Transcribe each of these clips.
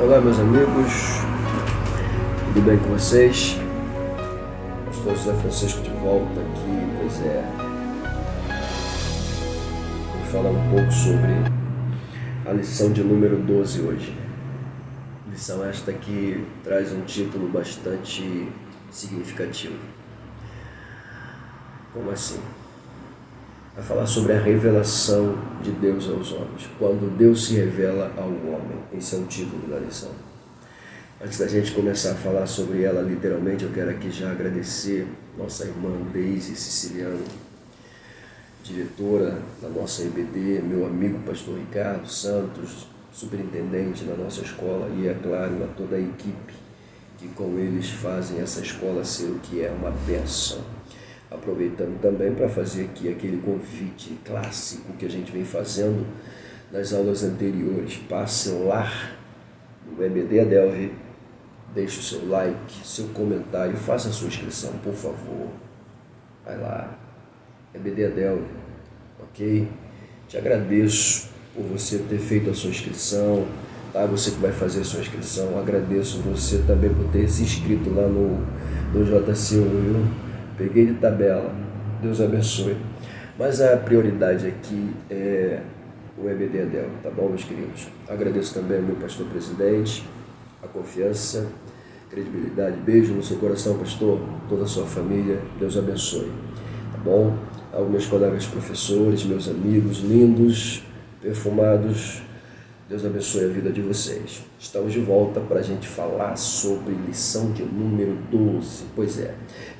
Olá, meus amigos, tudo bem com vocês? Pastor José Francisco de volta aqui, vou falar um pouco sobre a lição de número 12 hoje. Lição esta que traz um título bastante significativo. Como assim? Vai falar sobre a revelação de Deus aos homens. Quando Deus se revela ao homem. Esse é o título da lição. Antes da gente começar a falar sobre ela literalmente, eu quero aqui já agradecer nossa irmã Deise Siciliano, diretora da nossa EBD, meu amigo pastor Ricardo Santos, superintendente da nossa escola, e é claro, a toda a equipe que com eles fazem essa escola ser o que é, uma bênção. Aproveitando também para fazer aqui aquele convite clássico que a gente vem fazendo nas aulas anteriores. Passe lá no EBD Adelve, deixe o seu like, seu comentário, faça a sua inscrição, por favor. Vai lá, EBD Adelve, ok? Te agradeço por você ter feito a sua inscrição, tá? Você que vai fazer a sua inscrição, agradeço você também por ter se inscrito lá no J. Silva, viu? Peguei de tabela, Deus abençoe. Mas a prioridade aqui é o EBD Adelve, tá bom, meus queridos? Agradeço também ao meu pastor presidente, a confiança, credibilidade. Beijo no seu coração, pastor, toda a sua família, Deus abençoe, tá bom? Aos meus colegas professores, meus amigos lindos, perfumados, Deus abençoe a vida de vocês. Estamos de volta para a gente falar sobre lição de número 12. Pois é,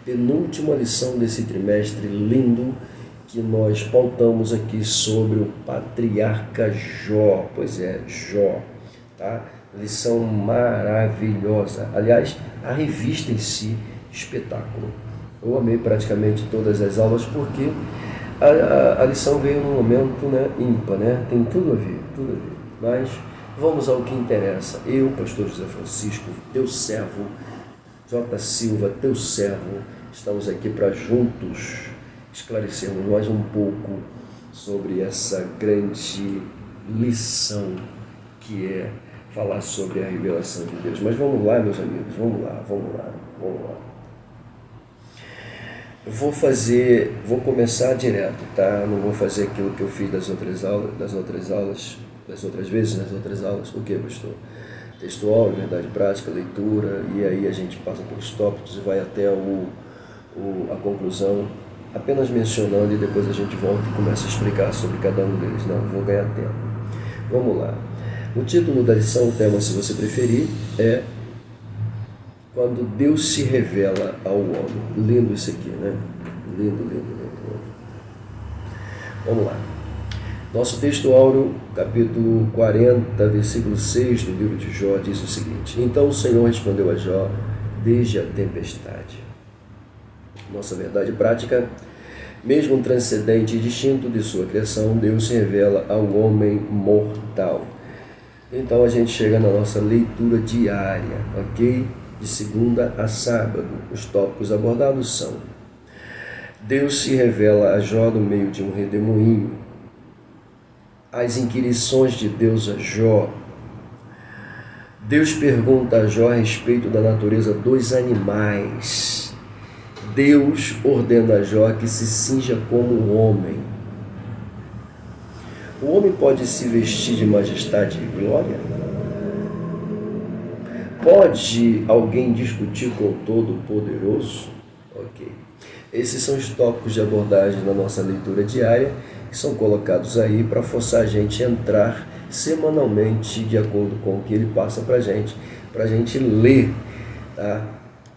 penúltima lição desse trimestre lindo que nós pautamos aqui sobre o patriarca Jó. Pois é, Jó, tá? Lição maravilhosa. Aliás, a revista em si, espetáculo. Eu amei praticamente todas as aulas porque a lição veio num momento, né, ímpar, né? Tem tudo a ver, tudo a ver. Mas vamos ao que interessa. Eu, pastor José Francisco, teu servo, J. Silva, teu servo, estamos aqui para juntos esclarecermos mais um pouco sobre essa grande lição que é falar sobre a revelação de Deus. Mas vamos lá, meus amigos, vamos lá. Vou começar direto, tá? Não vou fazer aquilo que eu fiz das outras aulas. O que, pastor? Textual, verdade prática, leitura, e aí a gente passa pelos tópicos e vai até a conclusão, apenas mencionando, e depois a gente volta e começa a explicar sobre cada um deles. Não, vou ganhar tempo. Vamos lá. O título da lição, o tema, se você preferir, é Quando Deus se revela ao homem. Lindo isso aqui, né? Lindo. Vamos lá. Nosso texto áureo, capítulo 40, versículo 6 do livro de Jó, diz o seguinte: Então o Senhor respondeu a Jó desde a tempestade. Nossa verdade prática, mesmo transcendente e distinto de sua criação, Deus se revela ao homem mortal. Então a gente chega na nossa leitura diária, ok? De segunda a sábado. Os tópicos abordados são: Deus se revela a Jó no meio de um redemoinho. As inquirições de Deus a Jó. Deus pergunta a Jó a respeito da natureza dos animais. Deus ordena a Jó que se cinja como um homem. O homem pode se vestir de majestade e glória? Pode alguém discutir com o Todo-Poderoso? Ok. Esses são os tópicos de abordagem na nossa leitura diária, que são colocados aí para forçar a gente a entrar semanalmente de acordo com o que ele passa para a gente ler, tá?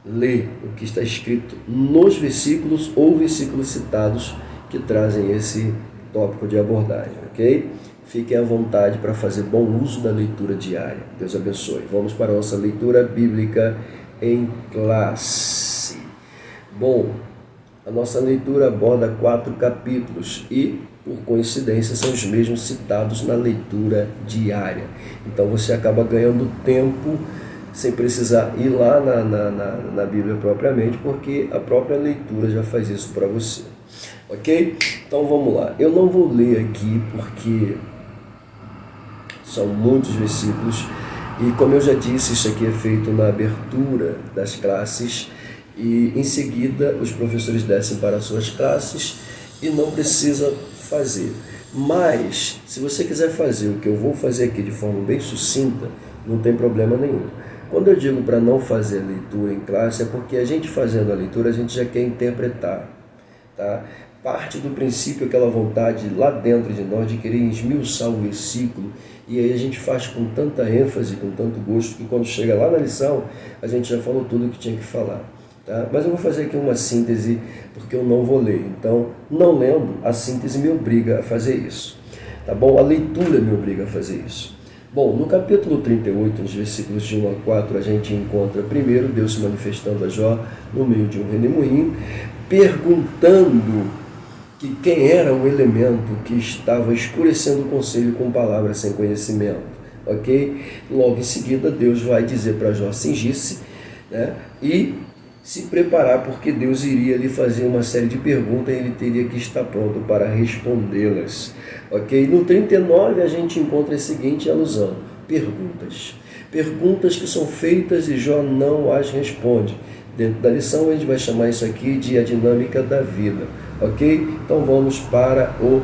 Ler o que está escrito nos versículos ou versículos citados que trazem esse tópico de abordagem, ok? Fiquem à vontade para fazer bom uso da leitura diária. Deus abençoe. Vamos para a nossa leitura bíblica em classe. Bom, a nossa leitura aborda 4 capítulos e, por coincidência, são os mesmos citados na leitura diária. Então você acaba ganhando tempo sem precisar ir lá na Bíblia propriamente, porque a própria leitura já faz isso para você. Ok? Então vamos lá. Eu não vou ler aqui porque são muitos versículos E como eu já disse, isso aqui é feito na abertura das classes e em seguida os professores descem para as suas classes e não precisa fazer. Mas, se você quiser fazer o que eu vou fazer aqui de forma bem sucinta, não tem problema nenhum. Quando eu digo para não fazer a leitura em classe, é porque a gente fazendo a leitura, a gente já quer interpretar, tá? Parte do princípio aquela vontade lá dentro de nós de querer esmiuçar o versículo, e aí a gente faz com tanta ênfase, com tanto gosto, que quando chega lá na lição, a gente já falou tudo o que tinha que falar. Tá? Mas eu vou fazer aqui uma síntese, porque eu não vou ler. Então, não lendo, a síntese me obriga a fazer isso. Tá bom? A leitura me obriga a fazer isso. Bom, no capítulo 38, nos versículos de 1 a 4, a gente encontra primeiro Deus se manifestando a Jó no meio de um redemoinho, perguntando que quem era o elemento que estava escurecendo o conselho com palavras sem conhecimento. Ok? Logo em seguida, Deus vai dizer para Jó cingir-se, né? E se preparar, porque Deus iria lhe fazer uma série de perguntas e ele teria que estar pronto para respondê-las. Ok? No 39 a gente encontra a seguinte alusão: perguntas. Perguntas que são feitas e Jó não as responde. Dentro da lição a gente vai chamar isso aqui de a dinâmica da vida. Ok? Então vamos para o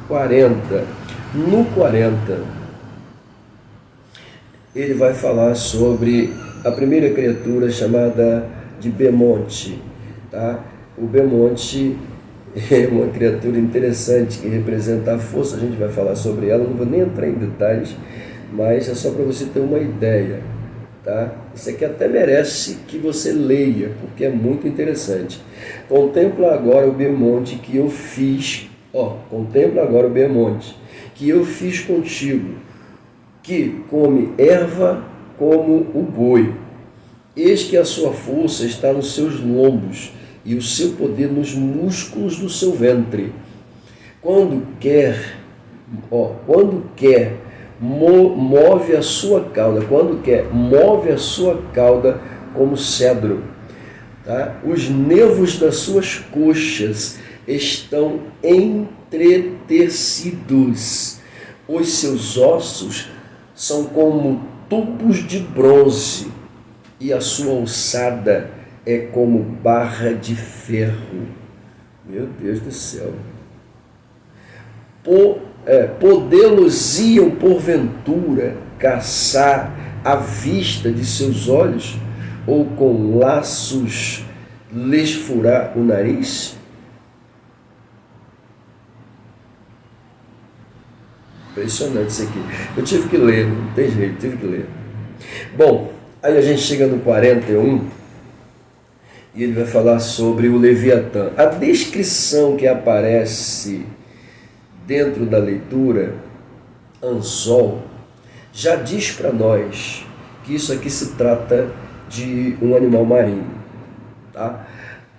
40. No 40, ele vai falar sobre a primeira criatura chamada de Bemonte, tá? O Bemonte é uma criatura interessante que representa a força, a gente vai falar sobre ela, não vou nem entrar em detalhes, mas é só para você ter uma ideia, tá? Isso aqui até merece que você leia, porque é muito interessante. Contempla agora o Bemonte que eu fiz, contempla agora o Bemonte que eu fiz contigo, que come erva como o boi. Eis que a sua força está nos seus lombos e o seu poder nos músculos do seu ventre. Quando quer, move a sua cauda. Quando quer, move a sua cauda como cedro. Tá? Os nervos das suas coxas estão entretecidos. Os seus ossos são como tubos de bronze. E a sua alçada é como barra de ferro. Meu Deus do céu. Podê-los-iam, porventura, caçar à vista de seus olhos, ou com laços lhes furar o nariz? Impressionante isso aqui. Eu tive que ler, não tem jeito, tive que ler. Bom, aí a gente chega no 41 e ele vai falar sobre o Leviatã. A descrição que aparece dentro da leitura, anzol, já diz para nós que isso aqui se trata de um animal marinho. Tá?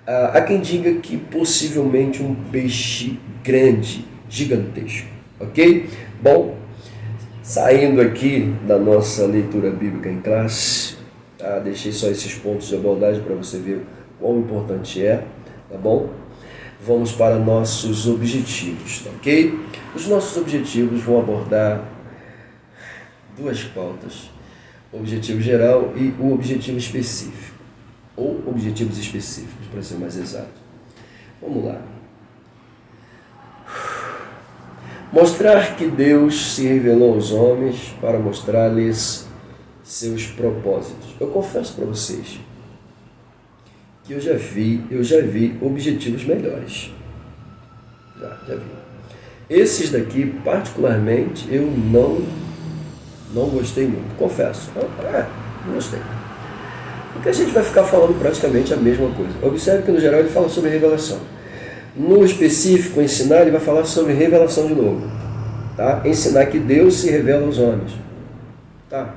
Há quem diga que possivelmente um peixe grande, gigantesco. Ok? Bom, saindo aqui da nossa leitura bíblica em classe, tá? Deixei só esses pontos de abordagem para você ver quão importante é, tá bom? Vamos para nossos objetivos, tá ok? Os nossos objetivos vão abordar duas pautas: o objetivo geral e o objetivo específico, ou objetivos específicos, para ser mais exato. Vamos lá. Mostrar que Deus se revelou aos homens para mostrar-lhes seus propósitos. Eu confesso para vocês que eu já vi objetivos melhores. Já vi. Esses daqui, particularmente, eu não gostei muito. Confesso. Não gostei. Porque a gente vai ficar falando praticamente a mesma coisa. Observe que, no geral, ele fala sobre revelação. No específico, ensinar, ele vai falar sobre revelação de novo. Tá? Ensinar que Deus se revela aos homens. Tá?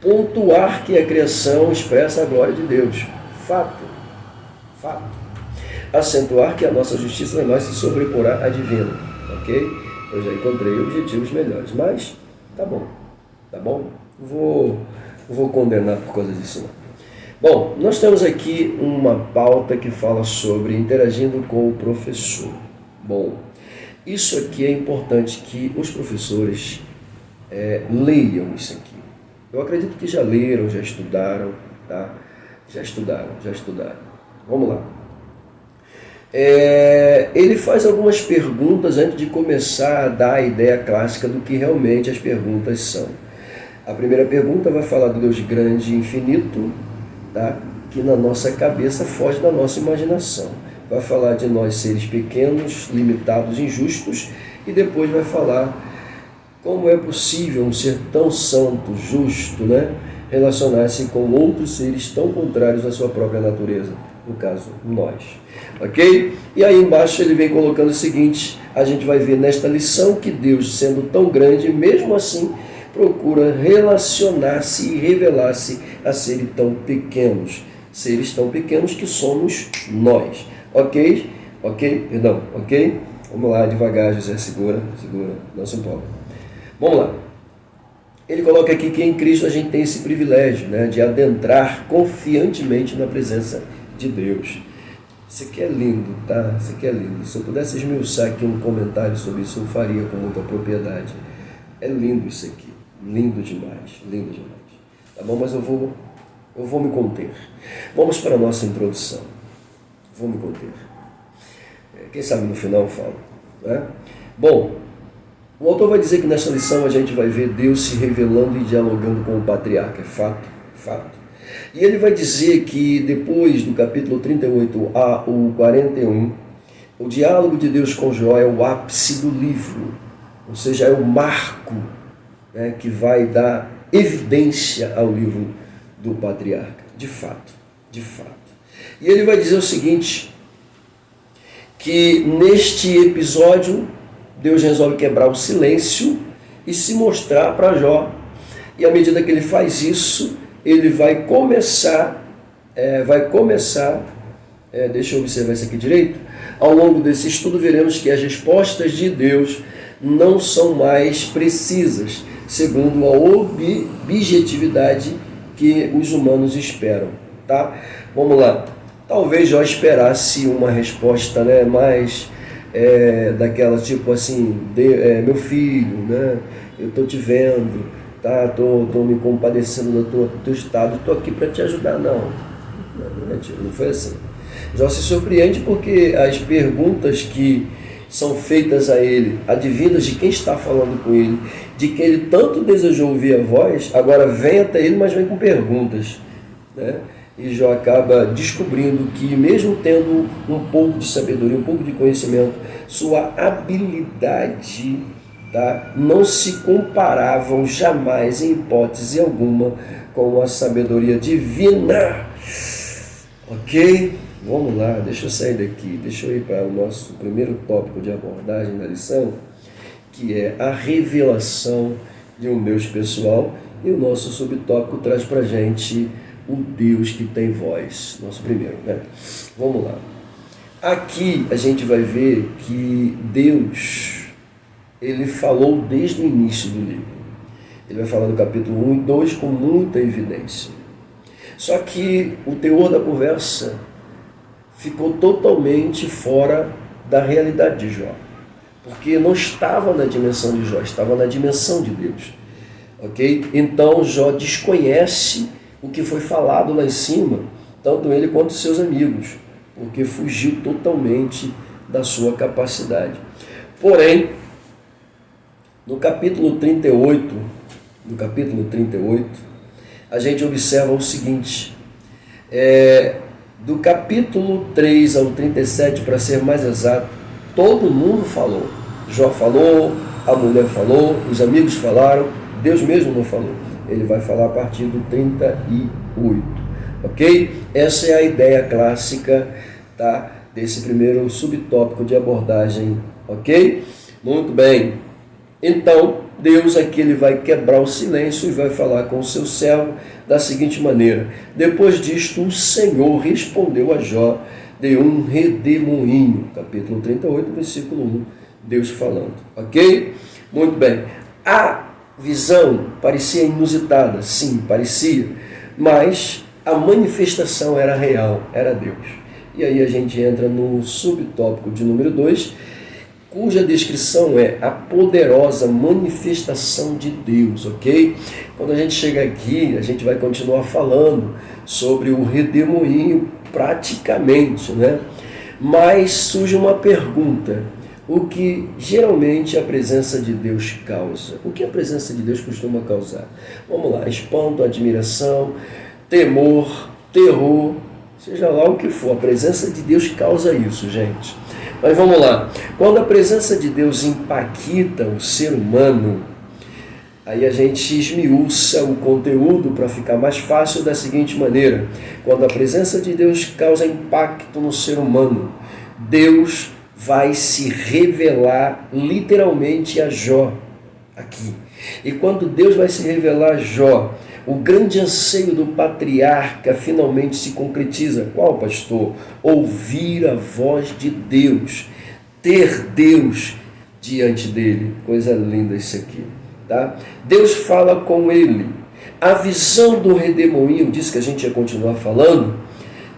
Pontuar que a criação expressa a glória de Deus. Fato. Acentuar que a nossa justiça não vai se sobreporá à divina. Ok? Eu já encontrei objetivos melhores. Mas, tá bom. Vou condenar por causa disso não. Bom, nós temos aqui uma pauta que fala sobre interagindo com o professor. Bom, isso aqui é importante que os professores leiam isso aqui. Eu acredito que já leram, já estudaram, tá? Já estudaram. Vamos lá. Ele faz algumas perguntas antes de começar a dar a ideia clássica do que realmente as perguntas são. A primeira pergunta vai falar do Deus grande e infinito, tá? Que na nossa cabeça foge da nossa imaginação. Vai falar de nós seres pequenos, limitados, injustos, e depois vai falar como é possível um ser tão santo, justo, né, relacionar-se com outros seres tão contrários à sua própria natureza, no caso, nós. Ok? E aí embaixo ele vem colocando o seguinte: a gente vai ver nesta lição que Deus, sendo tão grande, mesmo assim, procura relacionar-se e revelar-se a seres tão pequenos que somos nós. Ok? Ok? Vamos lá, devagar, José, segura, não se empolga. Vamos lá. Ele coloca aqui que em Cristo a gente tem esse privilégio, né, de adentrar confiantemente na presença de Deus. Isso aqui é lindo, tá? Isso aqui é lindo. Se eu pudesse esmiuçar aqui um comentário sobre isso, eu faria com muita propriedade. É lindo isso aqui. Lindo demais. Tá bom? Mas eu vou me conter. Vamos para a nossa introdução. Vou me conter. Quem sabe no final eu falo, né? Bom, o autor vai dizer que nessa lição a gente vai ver Deus se revelando e dialogando com o patriarca. É fato. E ele vai dizer que depois do capítulo 38 ao 41, o diálogo de Deus com Jó é o ápice do livro, ou seja, é o marco, né, que vai dar evidência ao livro do patriarca. De fato. E ele vai dizer o seguinte, que neste episódio Deus resolve quebrar o silêncio e se mostrar para Jó. E à medida que ele faz isso, ele vai começar, deixa eu observar isso aqui direito, ao longo desse estudo veremos que as respostas de Deus não são mais precisas, segundo a objetividade que os humanos esperam, tá? Vamos lá. Talvez Jó esperasse uma resposta, né, mais daquela tipo assim, meu filho, né, eu estou te vendo, tá, tô me compadecendo do teu estado, estou aqui para te ajudar. Não foi assim. Jó se surpreende porque as perguntas que são feitas a ele, advindas de quem está falando com ele, de quem ele tanto desejou ouvir a voz, agora vem até ele, mas vem com perguntas, né? E Jó acaba descobrindo que, mesmo tendo um pouco de sabedoria, um pouco de conhecimento, sua habilidade, tá, não se comparavam jamais, em hipótese alguma, com a sabedoria divina. Ok? Vamos lá, deixa eu sair daqui, deixa eu ir para o nosso primeiro tópico de abordagem da lição, que é a revelação de um Deus pessoal, e o nosso subtópico traz para a gente o Deus que tem voz, nosso primeiro, né? Vamos lá. Aqui a gente vai ver que Deus, ele falou desde o início do livro. Ele vai falar no capítulo 1 e 2 com muita evidência. Só que o teor da conversa ficou totalmente fora da realidade de Jó. Porque não estava na dimensão de Jó, estava na dimensão de Deus. Ok? Então Jó desconhece o que foi falado lá em cima, tanto ele quanto seus amigos, porque fugiu totalmente da sua capacidade. Porém, no capítulo 38, a gente observa o seguinte, do capítulo 3 ao 37, para ser mais exato, todo mundo falou. Jó falou, a mulher falou, os amigos falaram, Deus mesmo não falou. Ele vai falar a partir do 38, ok? Essa é a ideia clássica, tá, desse primeiro subtópico de abordagem, ok? Muito bem. Então, Deus aqui ele vai quebrar o silêncio e vai falar com o seu servo da seguinte maneira: depois disto, o Senhor respondeu a Jó de um redemoinho. Capítulo 38, versículo 1, Deus falando, ok? Muito bem. A visão parecia inusitada, sim, parecia, mas a manifestação era real, era Deus. E aí a gente entra no subtópico de número 2, cuja descrição é a poderosa manifestação de Deus, ok? Quando a gente chega aqui, a gente vai continuar falando sobre o redemoinho praticamente, né? Mas surge uma pergunta: o que geralmente a presença de Deus causa? O que a presença de Deus costuma causar? Vamos lá: espanto, admiração, temor, terror, seja lá o que for, a presença de Deus causa isso, gente. Mas vamos lá: quando a presença de Deus impacta o ser humano, aí a gente esmiuça o conteúdo para ficar mais fácil da seguinte maneira: quando a presença de Deus causa impacto no ser humano, Deus vai se revelar literalmente a Jó aqui. E quando Deus vai se revelar a Jó, o grande anseio do patriarca finalmente se concretiza. Qual, pastor? Ouvir a voz de Deus, ter Deus diante dele. Coisa linda isso aqui, tá? Deus fala com ele. A visão do redemoinho, disse que a gente ia continuar falando,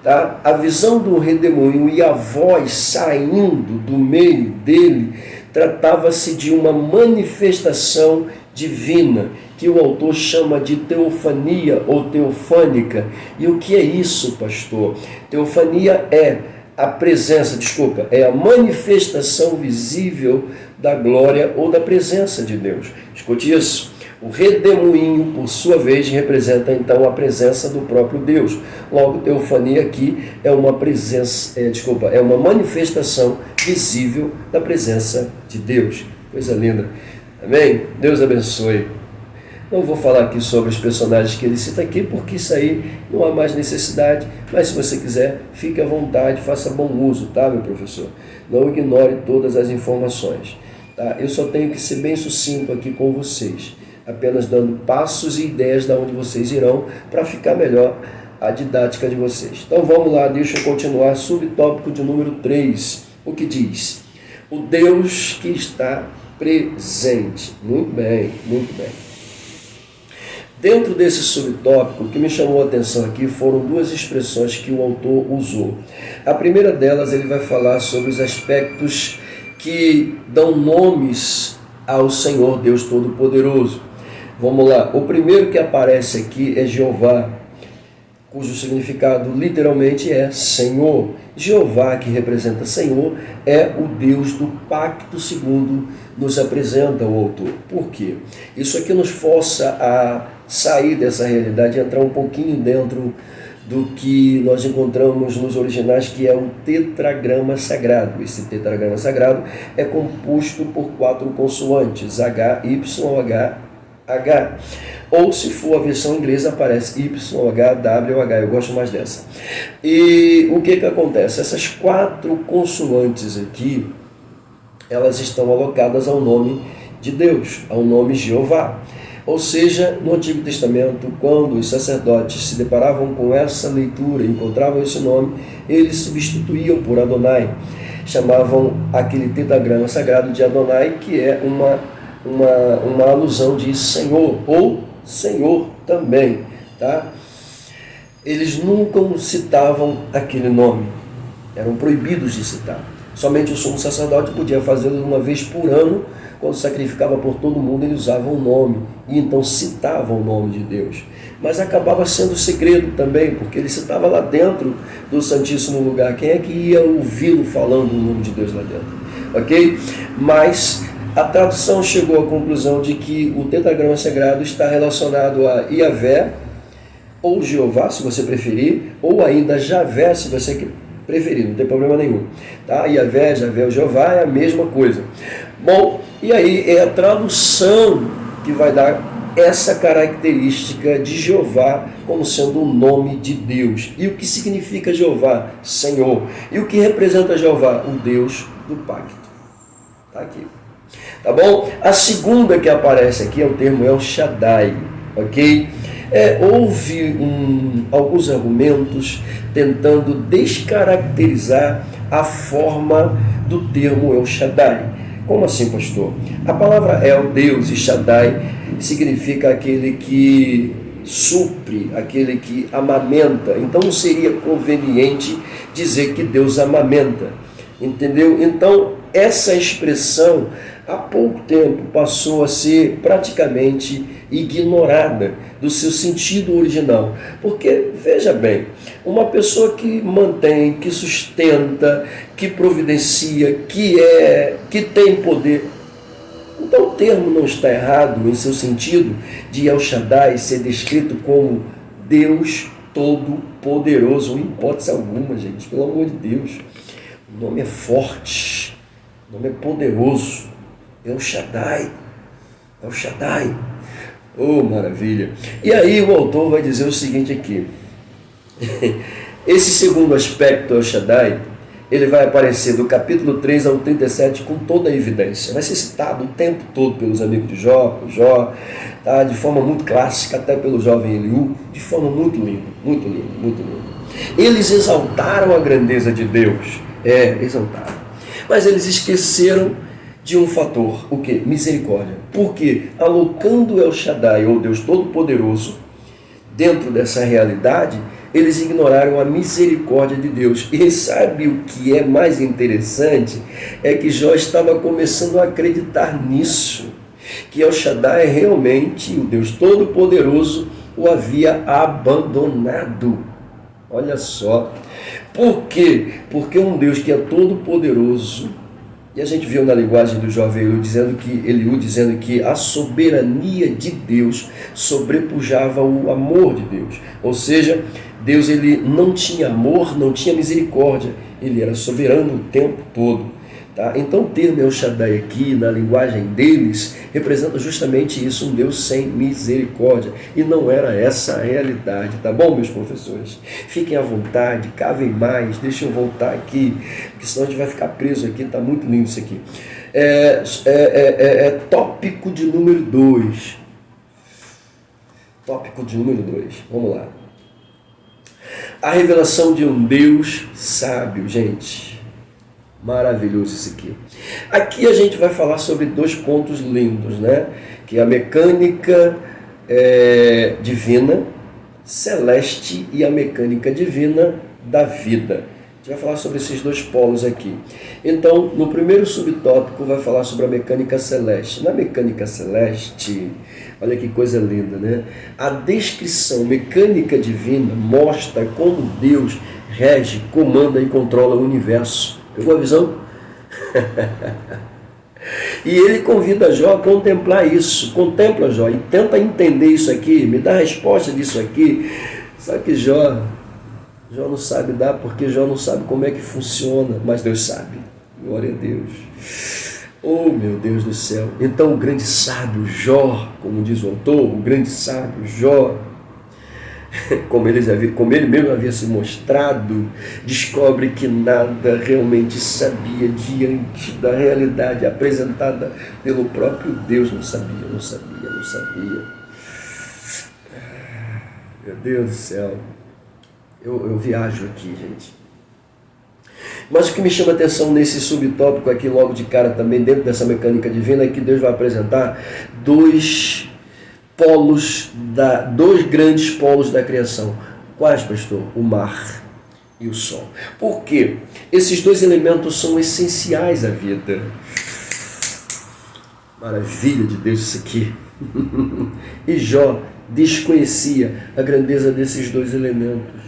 tá? A visão do redemoinho e a voz saindo do meio dele tratava-se de uma manifestação divina, que o autor chama de teofania ou teofânica. E o que é isso, pastor? Teofania é a presença, é a manifestação visível da glória ou da presença de Deus. Escute isso. O redemoinho, por sua vez, representa então a presença do próprio Deus. Logo, teofania aqui é uma presença, é uma manifestação visível da presença de Deus. Coisa linda. Amém? Deus abençoe. Não vou falar aqui sobre os personagens que ele cita aqui, porque isso aí não há mais necessidade, mas se você quiser, fique à vontade, faça bom uso, tá, meu professor? Não ignore todas as informações, tá? Eu só tenho que ser bem sucinto aqui com vocês, apenas dando passos e ideias de onde vocês irão, para ficar melhor a didática de vocês. Então vamos lá, deixa eu continuar, subtópico de número 3, o que diz? O Deus que está presente. Muito bem, muito bem. Dentro desse subtópico, o que me chamou a atenção aqui foram duas expressões que o autor usou. A primeira delas, ele vai falar sobre os aspectos que dão nomes ao Senhor Deus Todo-Poderoso. Vamos lá, o primeiro que aparece aqui é Jeová, cujo significado literalmente é Senhor. Jeová, que representa Senhor, é o Deus do pacto, segundo nos apresenta o autor. Por quê? Isso aqui nos força a sair dessa realidade e entrar um pouquinho dentro do que nós encontramos nos originais, que é o tetragrama sagrado. Esse tetragrama sagrado é composto por 4 consoantes, H, Y, H. Ou se for a versão inglesa, aparece Y, H, W, H. Eu gosto mais dessa. E o que acontece? Essas 4 consoantes aqui, elas estão alocadas ao nome de Deus, ao nome Jeová. Ou seja, no Antigo Testamento, quando os sacerdotes se deparavam com essa leitura e encontravam esse nome, eles substituíam por Adonai. Chamavam aquele tetragrama sagrado de Adonai, que é uma alusão de Senhor, ou Senhor também, tá? Eles nunca citavam aquele nome, eram proibidos de citar. Somente o sumo sacerdote podia fazê-lo uma vez por ano. Quando sacrificava por todo mundo, ele usava o nome, e então citava o nome de Deus. Mas acabava sendo segredo também, porque ele citava lá dentro do Santíssimo Lugar. Quem é que ia ouvi-lo falando o nome de Deus lá dentro? Ok? Mas a tradução chegou à conclusão de que o tetragrama sagrado está relacionado a Iavé, ou Jeová, se você preferir, ou ainda Javé, se você preferir, não tem problema nenhum. Tá? Iavé, Javé ou Jeová é a mesma coisa. Bom, e aí é a tradução que vai dar essa característica de Jeová como sendo o nome de Deus. E o que significa Jeová? Senhor. E o que representa Jeová? O Deus do pacto. Está aqui. Tá bom? A segunda que aparece aqui é o termo El Shaddai, ok? Houve alguns argumentos tentando descaracterizar a forma do termo El Shaddai. Como assim, pastor? A palavra El, Deus, e Shaddai significa aquele que supre, aquele que amamenta. Então não seria conveniente dizer que Deus amamenta, entendeu? Então essa expressão há pouco tempo passou a ser praticamente ignorada do seu sentido original. Porque, veja bem, uma pessoa que mantém, que sustenta, que providencia, que tem poder. Então o termo não está errado em seu sentido de El Shaddai ser descrito como Deus Todo-Poderoso, em hipótese alguma, gente, pelo amor de Deus. O nome é forte, o nome é poderoso. El Shaddai, El Shaddai. Oh, maravilha! E aí o autor vai dizer o seguinte aqui. Esse segundo aspecto, El Shaddai, ele vai aparecer do capítulo 3 ao 37 com toda a evidência. Vai ser citado o tempo todo pelos amigos de Jó, tá? De forma muito clássica, até pelo jovem Eliú, de forma muito linda, muito linda, muito linda. Eles exaltaram a grandeza de Deus. Exaltaram. Mas eles esqueceram de um fator, o quê? Misericórdia. Porque alocando El Shaddai, ou Deus Todo-Poderoso, dentro dessa realidade, eles ignoraram a misericórdia de Deus. E sabe o que é mais interessante? É que Jó estava começando a acreditar nisso, que El Shaddai realmente, o Deus Todo-Poderoso, o havia abandonado. Olha só. Por quê? Porque um Deus que é todo-poderoso, e a gente viu na linguagem do jovem Eliú dizendo que a soberania de Deus sobrepujava o amor de Deus. Ou seja, Deus ele não tinha amor, não tinha misericórdia, ele era soberano o tempo todo. Tá? Então o termo El Shaddai aqui, na linguagem deles, representa justamente isso, um Deus sem misericórdia. E não era essa a realidade, tá bom, meus professores? Fiquem à vontade, cavem mais, deixem eu voltar aqui, porque senão a gente vai ficar preso aqui, tá muito lindo isso aqui. Tópico de número 2. Tópico de número 2, vamos lá. A revelação de um Deus sábio, gente. Maravilhoso isso aqui. Aqui a gente vai falar sobre dois pontos lindos, né? Que é a mecânica divina, celeste, e a mecânica divina da vida. A gente vai falar sobre esses dois polos aqui. Então, no primeiro subtópico vai falar sobre a mecânica celeste. Na mecânica celeste, olha que coisa linda, né? A descrição mecânica divina mostra como Deus rege, comanda e controla o universo. Pegou a visão? E ele convida Jó a contemplar isso. Contempla, Jó, e tenta entender isso aqui. Me dá a resposta disso aqui. Só que Jó não sabe dar, porque Jó não sabe como é que funciona. Mas Deus sabe. Glória a Deus. Oh, meu Deus do céu. Então o grande sábio Jó, como diz o autor, o grande sábio Jó, como ele mesmo havia se mostrado, descobre que nada realmente sabia diante da realidade apresentada pelo próprio Deus. Não sabia. Meu Deus do céu. Eu viajo aqui, gente. Mas o que me chama a atenção nesse subtópico aqui, logo de cara também, dentro dessa mecânica divina, é que Deus vai apresentar dois grandes polos da criação. Quais, pastor? O mar e o sol. Por quê? Esses dois elementos são essenciais à vida. Maravilha de Deus isso aqui. E Jó desconhecia a grandeza desses dois elementos.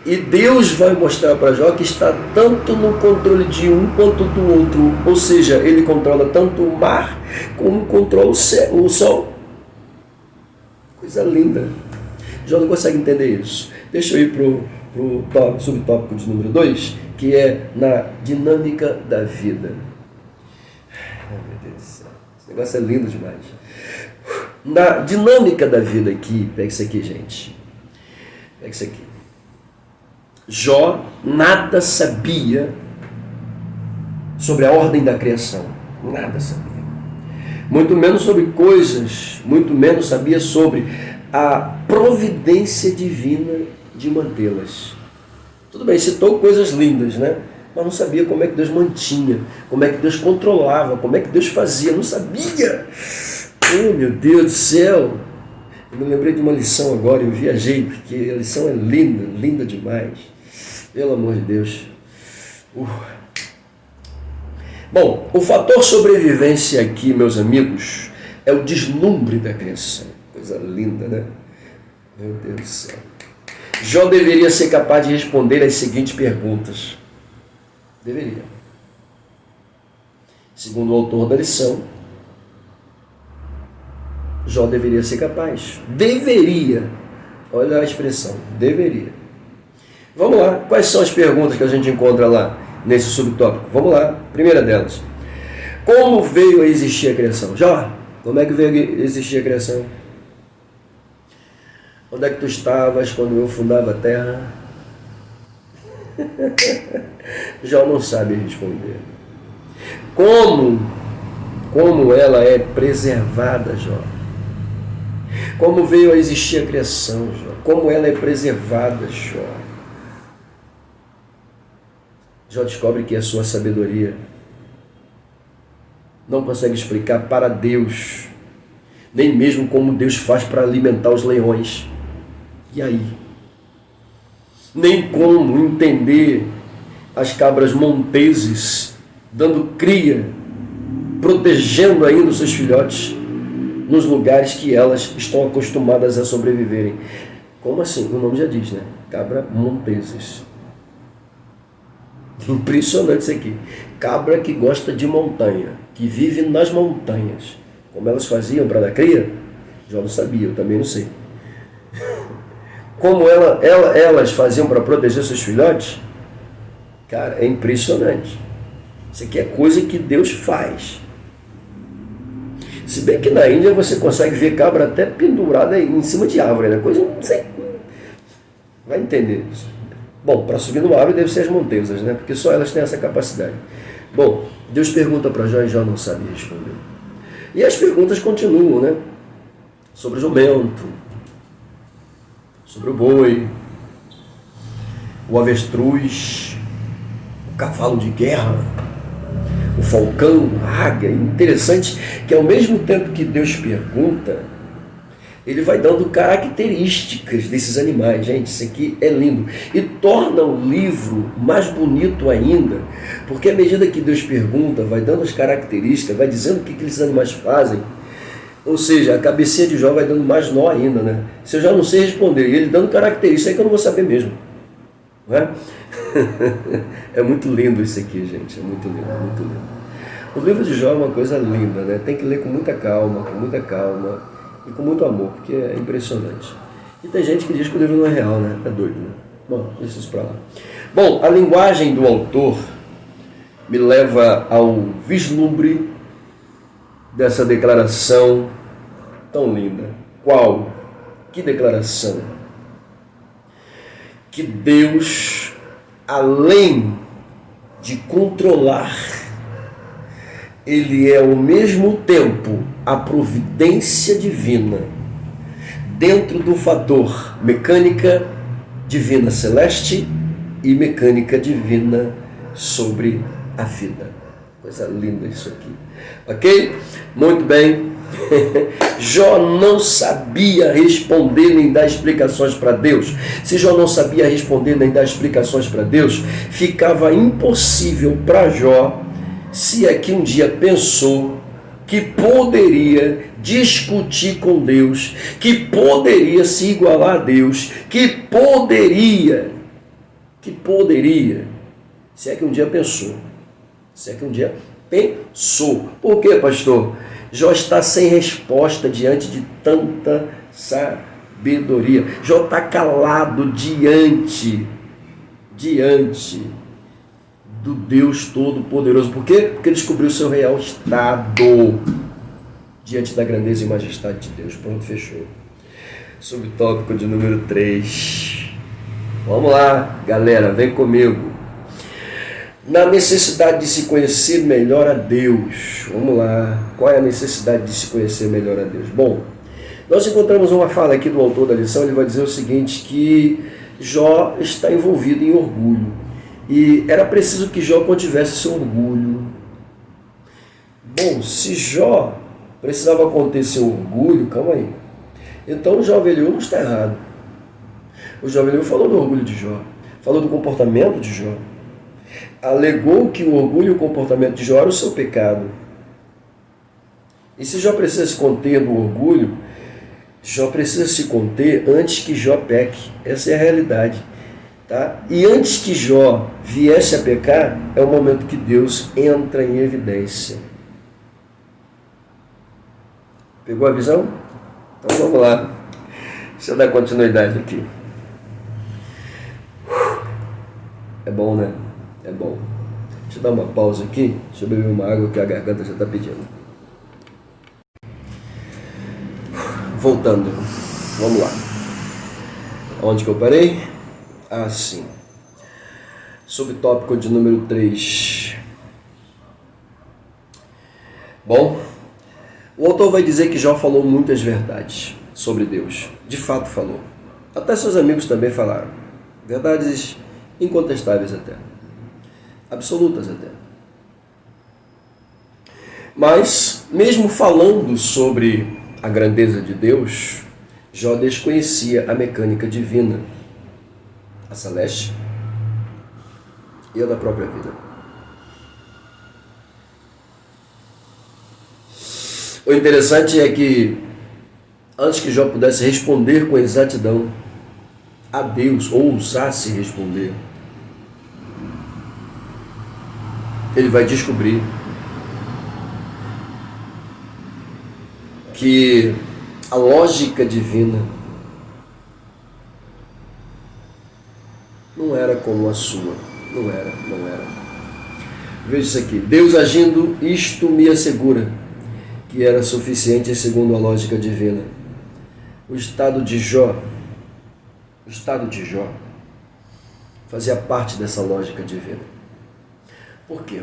E Deus vai mostrar para Jó que está tanto no controle de um quanto do outro. Ou seja, ele controla tanto o mar como controla o sol. Coisa linda. Jó não consegue entender isso. Deixa eu ir para o subtópico de número 2, que é na dinâmica da vida. Meu Deus do céu. Esse negócio é lindo demais. Na dinâmica da vida aqui, pega isso aqui, gente. Pega isso aqui. Jó nada sabia sobre a ordem da criação. Nada sabia. Muito menos sobre coisas, muito menos sabia sobre a providência divina de mantê-las. Tudo bem, citou coisas lindas, né? Mas não sabia como é que Deus mantinha, como é que Deus controlava, como é que Deus fazia. Não sabia. Oh, meu Deus do céu. Eu me lembrei de uma lição agora, eu viajei, porque a lição é linda, linda demais. Pelo amor de Deus. Bom, o fator sobrevivência aqui, meus amigos, é o deslumbre da criação. Coisa linda, né? Meu Deus do céu. Jó deveria ser capaz de responder as seguintes perguntas. Deveria. Segundo o autor da lição, Jó deveria ser capaz. Deveria. Olha a expressão. Deveria. Vamos lá. Quais são as perguntas que a gente encontra lá nesse subtópico? Vamos lá. Primeira delas. Como veio a existir a criação? Jó, como é que veio a existir a criação? Onde é que tu estavas quando eu fundava a terra? Jó não sabe responder. Como ela é preservada, Jó? Como veio a existir a criação, Jó? Como ela é preservada, Jó? Jó descobre que a sua sabedoria não consegue explicar para Deus, nem mesmo como Deus faz para alimentar os leões. E aí? Nem como entender as cabras monteses dando cria, protegendo ainda os seus filhotes nos lugares que elas estão acostumadas a sobreviverem. Como assim? O nome já diz, né? Cabra monteses. Impressionante isso aqui. Cabra que gosta de montanha, que vive nas montanhas. Como elas faziam para dar cria? Já não sabia, eu também não sei. Como elas faziam para proteger seus filhotes? Cara, é impressionante. Isso aqui é coisa que Deus faz. Se bem que na Índia você consegue ver cabra até pendurada em cima de árvore, né? Coisa não sei. Vai entender isso. Bom, para subir numa árvore deve ser as montesas, né? Porque só elas têm essa capacidade. Bom, Deus pergunta para Jó e Jó não sabe responder. E as perguntas continuam, né? Sobre o jumento, sobre o boi, o avestruz, o cavalo de guerra, o falcão, a águia. Interessante que ao mesmo tempo que Deus pergunta, ele vai dando características desses animais. Gente, isso aqui é lindo. E torna o livro mais bonito ainda, porque à medida que Deus pergunta, vai dando as características, vai dizendo o que aqueles animais fazem. Ou seja, a cabecinha de Jó vai dando mais nó ainda, né? Se eu já não sei responder, e ele dando características, aí que eu não vou saber mesmo. Não é? É muito lindo isso aqui, gente. É muito lindo, muito lindo. O livro de Jó é uma coisa linda, né? Tem que ler com muita calma e com muito amor, porque é impressionante. E tem gente que diz que o livro não é real, né? É doido, né? Bom, deixa isso pra lá. Bom, a linguagem do autor me leva ao vislumbre dessa declaração tão linda. Qual? Que declaração? Que Deus, além de controlar, Ele é ao mesmo tempo a providência divina dentro do fator mecânica divina celeste e mecânica divina sobre a vida. Coisa linda isso aqui. Ok? Muito bem. Jó não sabia responder nem dar explicações para Deus. Se Jó não sabia responder nem dar explicações para Deus, ficava impossível para Jó, se é que um dia pensou que poderia discutir com Deus, que poderia se igualar a Deus, que poderia, se é que um dia pensou. Por quê, pastor? Jó está sem resposta diante de tanta sabedoria. Jó está calado diante do Deus Todo-Poderoso. Por quê? Porque ele descobriu o seu real estado diante da grandeza e majestade de Deus. Pronto, fechou. Subtópico de número 3. Vamos lá, galera, vem comigo. Na necessidade de se conhecer melhor a Deus. Vamos lá. Qual é a necessidade de se conhecer melhor a Deus? Bom, nós encontramos uma fala aqui do autor da lição. Ele vai dizer o seguinte, que Jó está envolvido em orgulho. E era preciso que Jó contivesse seu orgulho. Bom, se Jó precisava conter seu orgulho, calma aí. Então o jovem Eliú não está errado. O jovem Eliú falou do orgulho de Jó, falou do comportamento de Jó. alegou que o orgulho e o comportamento de Jó era o seu pecado. E se Jó precisa se conter do orgulho, Jó precisa se conter antes que Jó peque. Essa é a realidade. Tá? E antes que Jó viesse a pecar, é o momento que Deus entra em evidência. Pegou a visão? Então vamos lá. Deixa eu dar continuidade aqui. É bom, né? É bom. Deixa eu dar uma pausa aqui. Deixa eu beber uma água que a garganta já está pedindo. Voltando. Vamos lá. Onde que eu parei? Ah, sim. Subtópico de número 3. Bom, o autor vai dizer que Jó falou muitas verdades sobre Deus. De fato falou. Até seus amigos também falaram. Verdades incontestáveis até. Absolutas até. Mas, mesmo falando sobre a grandeza de Deus, Jó desconhecia a mecânica divina, a celeste e a da própria vida. O interessante é que, antes que Jó pudesse responder com exatidão a Deus, ou ousasse responder, ele vai descobrir que a lógica divina não era como a sua. Não era. Veja isso aqui. Deus agindo, isto me assegura que era suficiente segundo a lógica divina. O estado de Jó fazia parte dessa lógica divina. Por quê?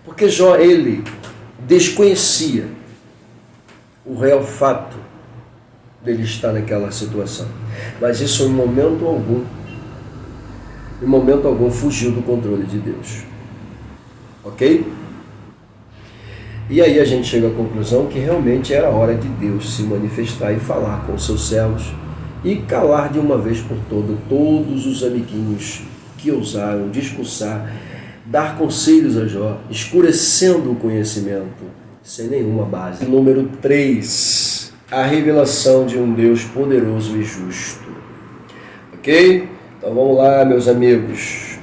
Porque Jó, ele desconhecia o real fato dele estar naquela situação. Mas isso em momento algum fugiu do controle de Deus. Ok? E aí a gente chega à conclusão que realmente era hora de Deus se manifestar e falar com seus servos e calar de uma vez por todos os amiguinhos que ousaram discursar, dar conselhos a Jó, escurecendo o conhecimento, sem nenhuma base. Número 3. A revelação de um Deus poderoso e justo. Ok? Então vamos lá, meus amigos.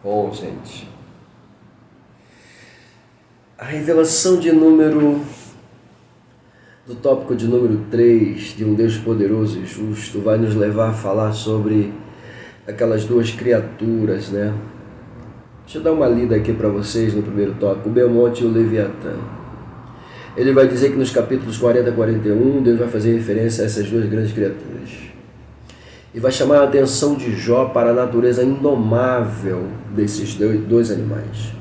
Bom, gente. A revelação do tópico de número 3, de um Deus poderoso e justo, vai nos levar a falar sobre aquelas duas criaturas, né? Deixa eu dar uma lida aqui para vocês no primeiro tópico, o Behemoth e o Leviatã. Ele vai dizer que nos capítulos 40 e 41, Deus vai fazer referência a essas duas grandes criaturas. E vai chamar a atenção de Jó para a natureza indomável desses dois animais.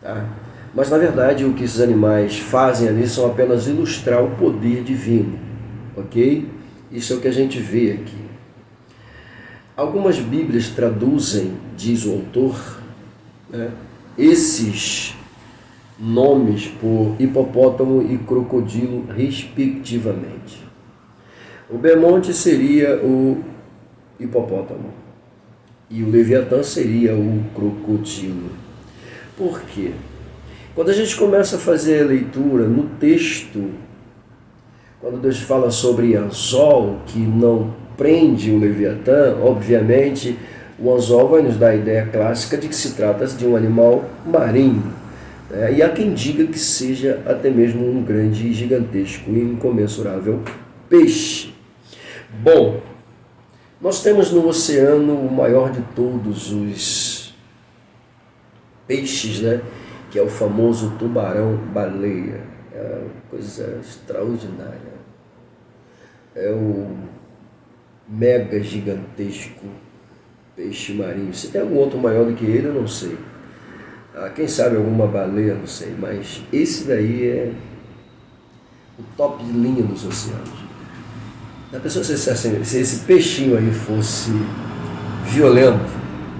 Tá? Mas, na verdade, o que esses animais fazem ali são apenas ilustrar o poder divino. Ok? Isso é o que a gente vê aqui. Algumas Bíblias traduzem, diz o autor, né, esses nomes por hipopótamo e crocodilo, respectivamente. O Behemoth seria o hipopótamo e o Leviatã seria o crocodilo. Por quê? Quando a gente começa a fazer a leitura no texto, quando Deus fala sobre anzol, que não prende o Leviatã, obviamente o anzol vai nos dar a ideia clássica de que se trata de um animal marinho, né? E há quem diga que seja até mesmo um grande, gigantesco e incomensurável peixe. Bom, nós temos no oceano o maior de todos os peixes, né? Que é o famoso tubarão-baleia. É uma coisa extraordinária. É o mega gigantesco peixe marinho. Se tem algum outro maior do que ele, eu não sei. Quem sabe alguma baleia, não sei. Mas esse daí é o top de linha dos oceanos. A pessoa, se esse peixinho aí fosse violento,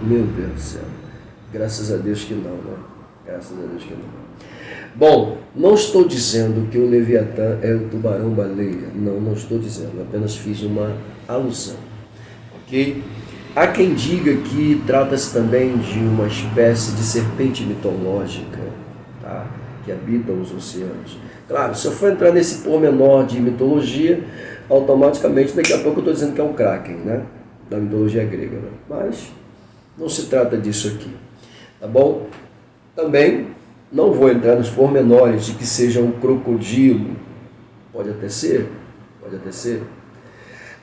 meu Deus do céu. Graças a Deus que não, né? Graças a Deus que não. Bom, não estou dizendo que o Leviatã é o tubarão-baleia. Não estou dizendo. Apenas fiz uma alusão. Ok? Há quem diga que trata-se também de uma espécie de serpente mitológica, tá? Que habita os oceanos. Claro, se eu for entrar nesse pormenor de mitologia, automaticamente daqui a pouco eu estou dizendo que é o Kraken, né? Da mitologia grega. Né? Mas não se trata disso aqui, tá bom? Também não vou entrar nos pormenores de que seja um crocodilo. Pode até ser, pode até ser.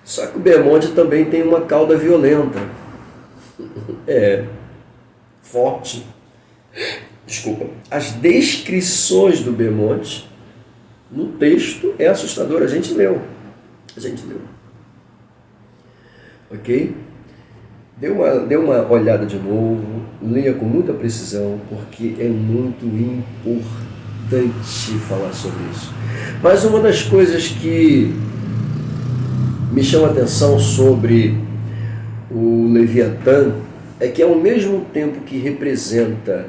Só que o Behemoth também tem uma cauda violenta. Forte. Desculpa. As descrições do Behemoth no texto é assustador. A gente leu. Ok? Dê uma olhada de novo, leia com muita precisão, porque é muito importante falar sobre isso. Mas uma das coisas que me chama a atenção sobre o Leviatã é que, ao mesmo tempo que representa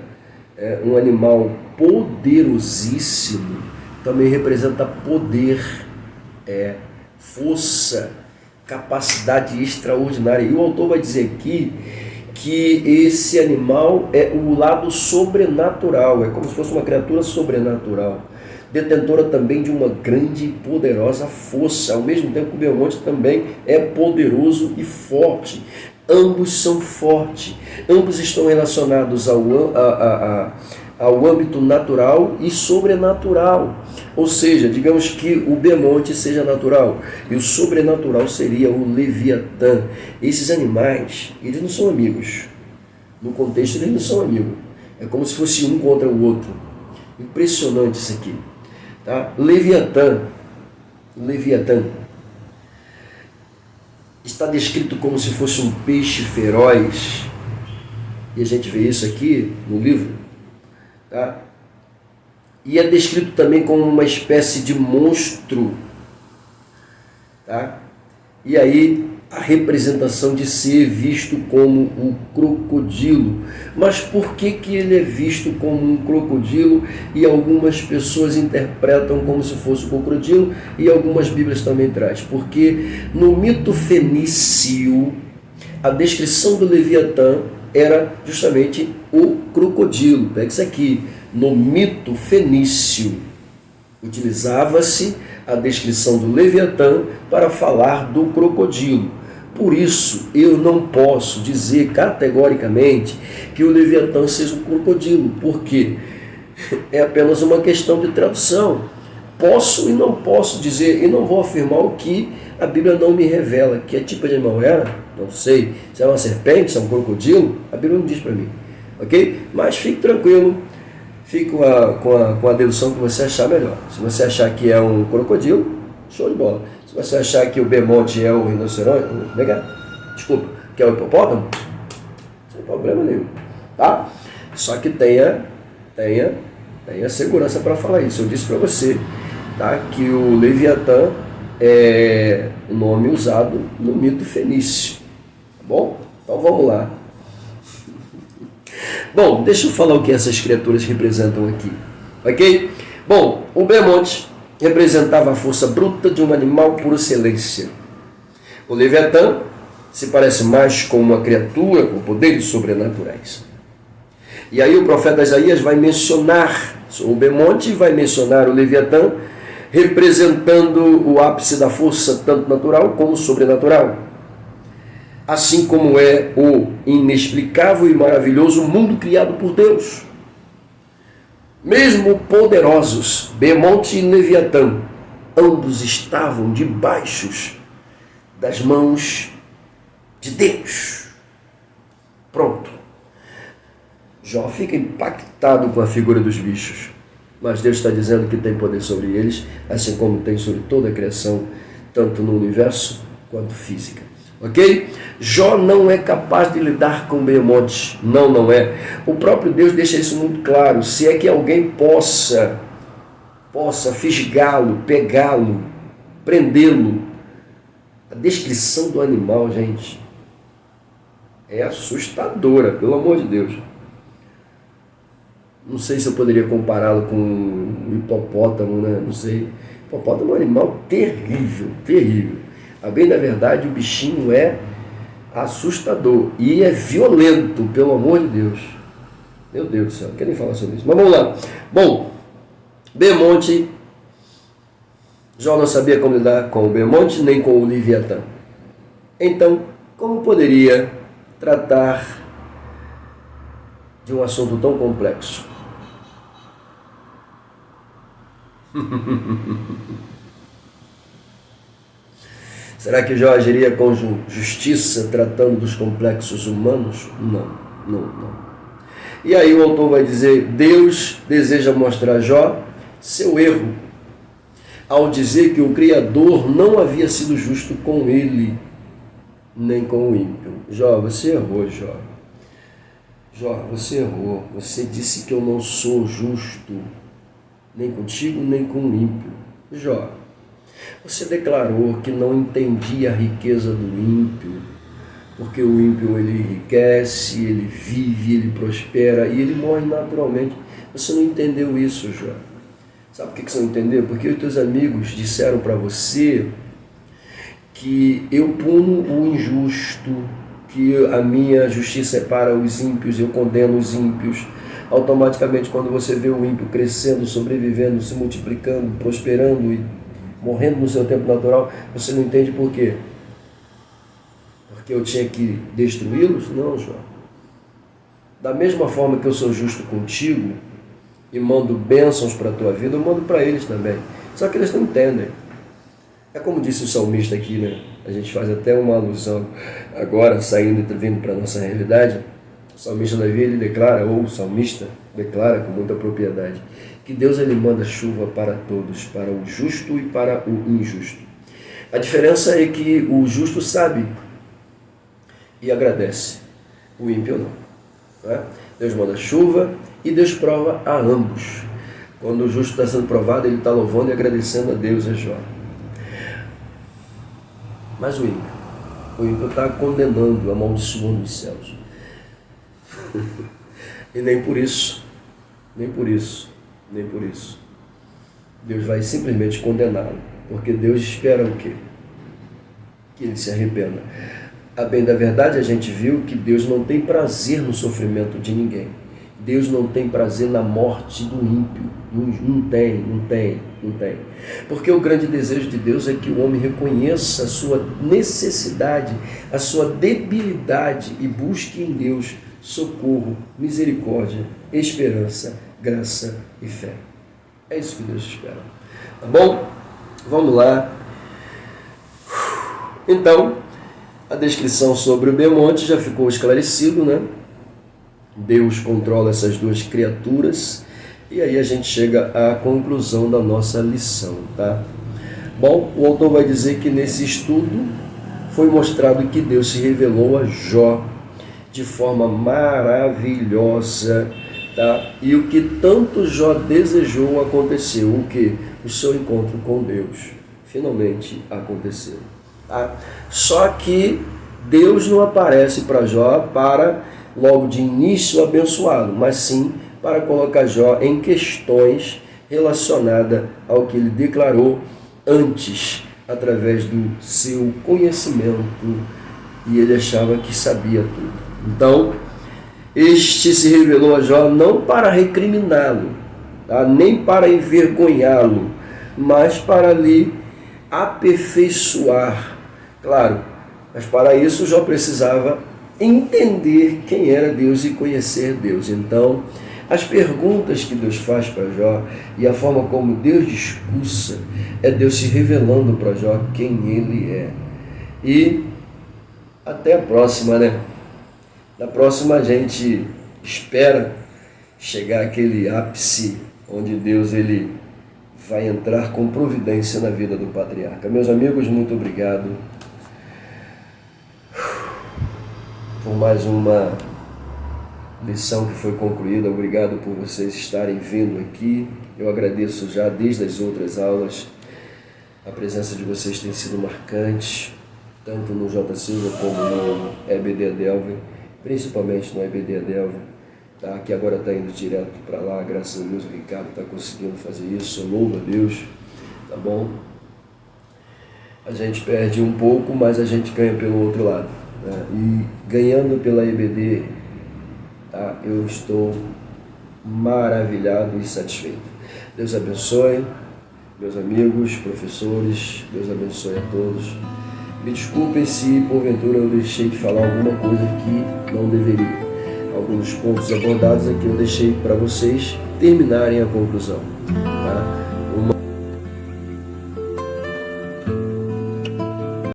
um animal poderosíssimo, também representa poder, força, capacidade extraordinária. E o autor vai dizer aqui que esse animal é o lado sobrenatural, é como se fosse uma criatura sobrenatural, detentora também de uma grande e poderosa força, ao mesmo tempo que o Behemoth também é poderoso e forte. Ambos são fortes, ambos estão relacionados ao âmbito natural e sobrenatural. Ou seja, digamos que o Behemoth seja natural e o sobrenatural seria o Leviatã. Esses animais, eles não são amigos. No contexto, eles não são amigos. É como se fosse um contra o outro. Impressionante isso aqui. Tá? Leviatã está descrito como se fosse um peixe feroz. E a gente vê isso aqui no livro. Tá? E é descrito também como uma espécie de monstro. Tá? E aí a representação de ser visto como um crocodilo. Mas por que ele é visto como um crocodilo e algumas pessoas interpretam como se fosse um crocodilo e algumas bíblias também traz? Porque no mito fenício a descrição do Leviatã era justamente o crocodilo. Pega isso aqui. No mito fenício utilizava-se a descrição do Leviatã para falar do crocodilo. Por isso, eu não posso dizer categoricamente que o Leviatã seja um crocodilo, porque é apenas uma questão de tradução. Posso e não posso dizer, e não vou afirmar o que a Bíblia não me revela. Que tipo de animal era? Não sei. Se é uma serpente, se é um crocodilo, a Bíblia não diz para mim. Ok? Mas fique tranquilo, fique com a dedução que você achar melhor. Se você achar que é um crocodilo, show de bola. Se você achar que o Behemoth é o rinoceronte, que é o hipopótamo, sem problema nenhum, tá? Só que tenha segurança para falar isso. Eu disse para você, tá, que o Leviatã é o nome usado no mito fenício, tá bom? Então vamos lá. Bom, deixa eu falar o que essas criaturas representam aqui, ok? Bom, o Behemoth representava a força bruta de um animal por excelência. O Leviatã se parece mais com uma criatura com poderes sobrenaturais. E aí o profeta Isaías vai mencionar o Behemoth e vai mencionar o Leviatã, representando o ápice da força tanto natural como sobrenatural. Assim como é o inexplicável e maravilhoso mundo criado por Deus. Mesmo poderosos, Behemoth e Leviatã, ambos estavam debaixo das mãos de Deus. Pronto. Jó fica impactado com a figura dos bichos, mas Deus está dizendo que tem poder sobre eles, assim como tem sobre toda a criação, tanto no universo quanto física. Ok? Jó não é capaz de lidar com Behemoth. Não é. O próprio Deus deixa isso muito claro. Se é que alguém possa fisgá-lo, pegá-lo, prendê-lo. A descrição do animal, gente, é assustadora, pelo amor de Deus. Não sei se eu poderia compará-lo com um hipopótamo, né? Não sei. O hipopótamo é um animal terrível. A bem da verdade, o bichinho é assustador e é violento, pelo amor de Deus. Meu Deus do céu, não quero nem falar sobre isso. Mas vamos lá. Bom, Bemonte, Jó não sabia como lidar com o Bemonte nem com o Leviatã. Então, como poderia tratar de um assunto tão complexo? Será que Jó agiria com justiça tratando dos complexos humanos? Não. E aí o autor vai dizer, Deus deseja mostrar a Jó seu erro, ao dizer que o Criador não havia sido justo com ele, nem com o ímpio. Jó, você errou, Jó. Jó, você errou. Você disse que eu não sou justo, nem contigo, nem com o ímpio. Jó, você declarou que não entendia a riqueza do ímpio, porque o ímpio ele enriquece, ele vive, ele prospera e ele morre naturalmente. Você não entendeu isso, Jó. Sabe por que você não entendeu? Porque os teus amigos disseram para você que eu puno o injusto, que a minha justiça é para os ímpios, eu condeno os ímpios. Automaticamente, quando você vê o ímpio crescendo, sobrevivendo, se multiplicando, prosperando e morrendo no seu tempo natural, você não entende por quê? Porque eu tinha que destruí-los? Não, Jó. Da mesma forma que eu sou justo contigo e mando bênçãos para a tua vida, eu mando para eles também. Só que eles não entendem. É como disse o salmista aqui, né? A gente faz até uma alusão agora, saindo e vindo para a nossa realidade. O salmista Davi, ele declara, ou o salmista declara com muita propriedade, que Deus ele manda chuva para todos, para o justo e para o injusto. A diferença é que o justo sabe e agradece, o ímpio não. Né? Deus manda chuva e Deus prova a ambos. Quando o justo está sendo provado, ele está louvando e agradecendo a Deus, a Jó. Mas o ímpio está condenando, amaldiçoando os céus. E nem por isso, Deus vai simplesmente condená-lo. Porque Deus espera o quê? Que ele se arrependa. A bem da verdade, a gente viu que Deus não tem prazer no sofrimento de ninguém. Deus não tem prazer na morte do ímpio. Não tem. Porque o grande desejo de Deus é que o homem reconheça a sua necessidade, a sua debilidade e busque em Deus socorro, misericórdia, esperança, graça e fé. É isso que Deus espera. Tá bom? Vamos lá. Então, a descrição sobre o Bemonte já ficou esclarecido, né? Deus controla essas duas criaturas e aí a gente chega à conclusão da nossa lição, tá? Bom, o autor vai dizer que nesse estudo foi mostrado que Deus se revelou a Jó de forma maravilhosa, tá? E o que tanto Jó desejou aconteceu, o que? O seu encontro com Deus finalmente aconteceu, tá? Só que Deus não aparece para Jó para logo de início abençoá-lo, mas sim para colocar Jó em questões relacionadas ao que ele declarou antes, através do seu conhecimento, e ele achava que sabia tudo. Então, este se revelou a Jó não para recriminá-lo, tá? Nem para envergonhá-lo, mas para lhe aperfeiçoar. Claro, mas para isso Jó precisava entender quem era Deus e conhecer Deus. Então, as perguntas que Deus faz para Jó e a forma como Deus discursa é Deus se revelando para Jó quem ele é. E até a próxima, né? Na próxima a gente espera chegar àquele ápice onde Deus ele vai entrar com providência na vida do patriarca. Meus amigos, muito obrigado por mais uma lição que foi concluída. Obrigado por vocês estarem vindo aqui. Eu agradeço já desde as outras aulas. A presença de vocês tem sido marcante, tanto no J. Silva como no EBD Adelve, principalmente no EBD Adelve, tá? Que agora está indo direto para lá, graças a Deus. O Ricardo está conseguindo fazer isso, louvo a Deus, tá bom? A gente perde um pouco, mas a gente ganha pelo outro lado. né? E ganhando pela EBD, tá? Eu estou maravilhado e satisfeito. Deus abençoe, meus amigos, professores, Deus abençoe a todos. Me desculpem se porventura eu deixei de falar alguma coisa que não deveria. Alguns pontos abordados aqui eu deixei para vocês terminarem a conclusão, tá?